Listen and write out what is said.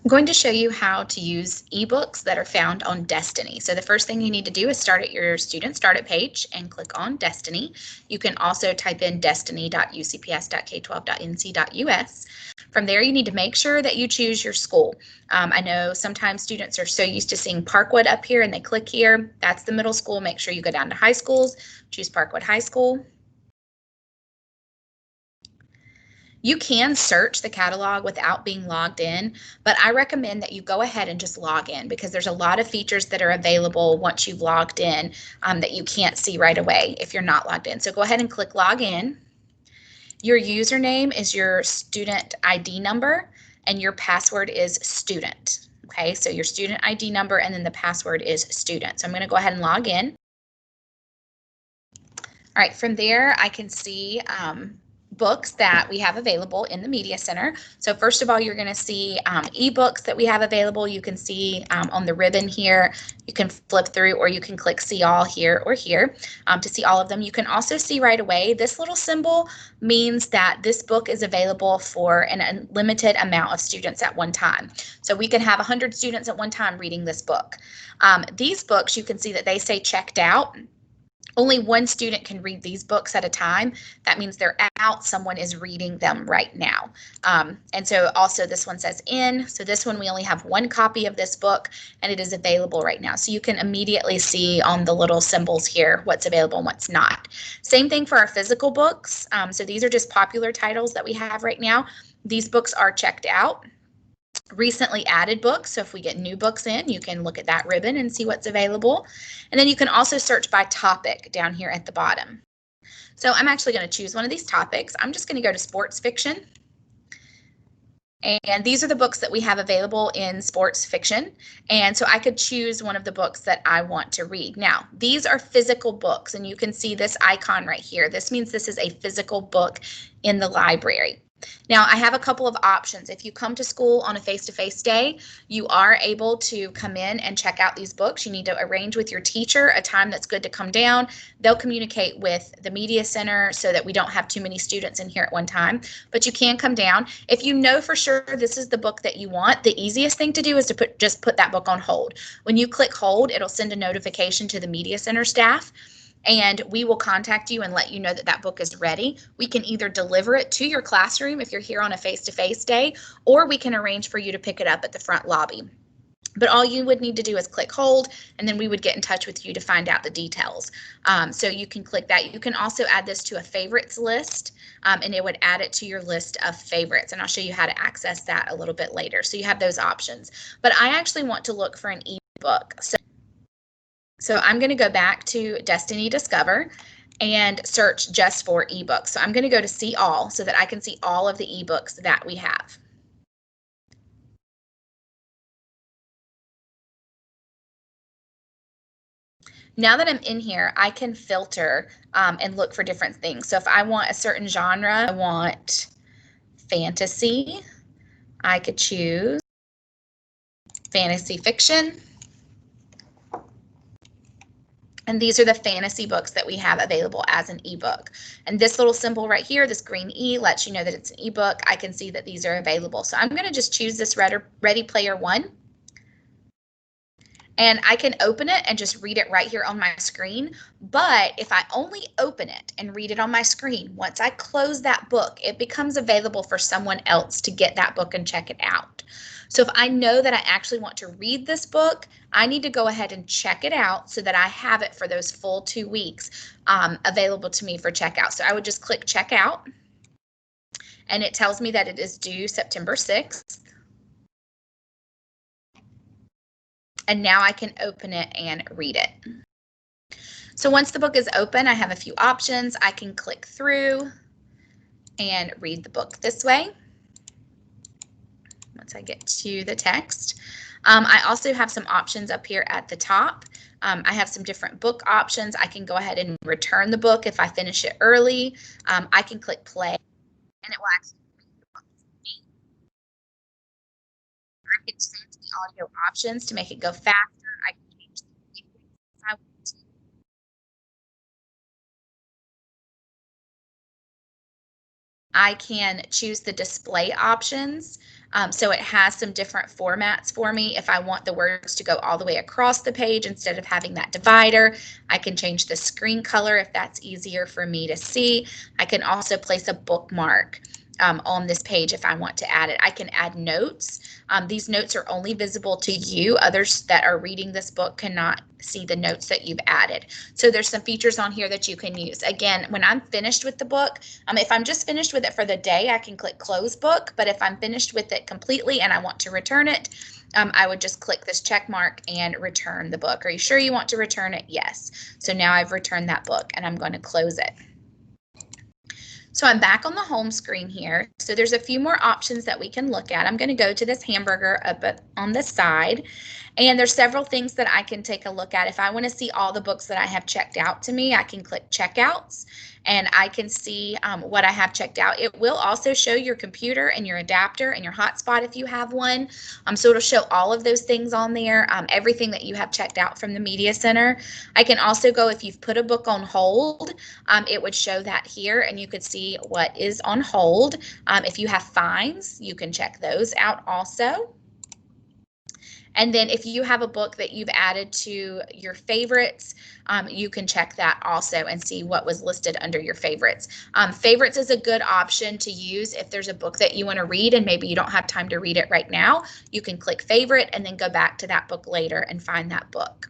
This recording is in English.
I'm going to show you how to use ebooks that are found on Destiny. So the first thing you need to do is start at your student startup page and click on Destiny. You can also type in destiny.ucps.k12.nc.us. From there, you need to make sure that you choose your school. I know sometimes students are so used to seeing Parkwood up here and they click here. That's the middle school. Make sure you go down to high schools, choose Parkwood High School. You can search the catalog without being logged in, but I recommend that you go ahead and just log in because there's a lot of features that are available once you've logged in that you can't see right away if you're not logged in. So go ahead and click log in. Your username is your student ID number and your password is student. Okay, so your student ID number and then the password is student. So I'm going to go ahead and log in. All right, from there I can see books that we have available in the Media Center. So first of all, you're going to see ebooks that we have available. You can see on the ribbon here, you can flip through or you can click see all here or here to see all of them. You can also see right away, this little symbol means that this book is available for an unlimited amount of students at one time. So we can have 100 students at one time reading this book. These books, you can see that they say checked out. Only one student can read these books at a time. That means they're out. Someone is reading them right now. And so also this one says in. So this one, we only have one copy of this book and it is available right now. So you can immediately see on the little symbols here what's available and what's not. Same thing for our physical books. So these are just popular titles that we have right now. These books are checked out. Recently added books, so if we get new books in, you can look at that ribbon and see what's available. And then you can also search by topic down here at the bottom. So I'm actually going to choose one of these topics. I'm just going to go to sports fiction. And these are the books that we have available in sports fiction. And so I could choose one of the books that I want to read. Now, these are physical books, and you can see this icon right here. This means this is a physical book in the library. Now, I have a couple of options. If you come to school on a face-to-face day, you are able to come in and check out these books. You need to arrange with your teacher a time that's good to come down. They'll communicate with the Media Center so that we don't have too many students in here at one time, but you can come down. If you know for sure this is the book that you want, the easiest thing to do is to just put that book on hold. When you click hold, it'll send a notification to the Media Center staff, and we will contact you and let you know that that book is ready. We can either deliver it to your classroom if you're here on a face-to-face day, or we can arrange for you to pick it up at the front lobby. But all you would need to do is click hold, and then we would get in touch with you to find out the details. So you can click that. You can also add this to a favorites list, and it would add it to your list of favorites. And I'll show you how to access that a little bit later. So you have those options. But I actually want to look for an ebook. So I'm going to go back to Destiny Discover and search just for ebooks. So I'm going to go to see all so that I can see all of the ebooks that we have. Now that I'm in here, I can filter and look for different things. So if I want a certain genre, I want fantasy, I could choose fantasy fiction. And these are the fantasy books that we have available as an ebook. And this little symbol right here, this green E, lets you know that it's an ebook. I can see that these are available. So I'm going to just choose this Ready Player One. And I can open it and just read it right here on my screen. But if I only open it and read it on my screen, once I close that book, it becomes available for someone else to get that book and check it out. So if I know that I actually want to read this book, I need to go ahead and check it out so that I have it for those full 2 weeks available to me for checkout. So I would just click checkout, and it tells me that it is due September 6th. And now I can open it and read it. So once the book is open, I have a few options. I can click through and read the book this way. Once I get to the text. I also have some options up here at the top. I have some different book options. I can go ahead and return the book if I finish it early. I can click play, and it will actually read the book for me. I can change the audio options to make it go faster. I can change the music if I want to. I can choose the display options So it has some different formats for me. If I want the words to go all the way across the page instead of having that divider, I can change the screen color if that's easier for me to see. I can also place a bookmark on this page if I want to add it. I can add notes. These notes are only visible to you. Others that are reading this book cannot see the notes that you've added. So there's some features on here that you can use. Again, when I'm finished with the book, if I'm just finished with it for the day, I can click close book. But if I'm finished with it completely and I want to return it, I would just click this check mark and return the book. Are you sure you want to return it? Yes. So now I've returned that book and I'm going to close it. So I'm back on the home screen here. So there's a few more options that we can look at. I'm going to go to this hamburger up on the side. And there's several things that I can take a look at. If I want to see all the books that I have checked out to me, I can click checkouts and I can see what I have checked out. It will also show your computer and your adapter and your hotspot if you have one. So it'll show all of those things on there, everything that you have checked out from the Media Center. I can also go, if you've put a book on hold, it would show that here and you could see what is on hold. If you have fines, you can check those out also. And then if you have a book that you've added to your favorites, you can check that also and see what was listed under your favorites. Favorites is a good option to use if there's a book that you want to read and maybe you don't have time to read it right now. You can click favorite and then go back to that book later and find that book.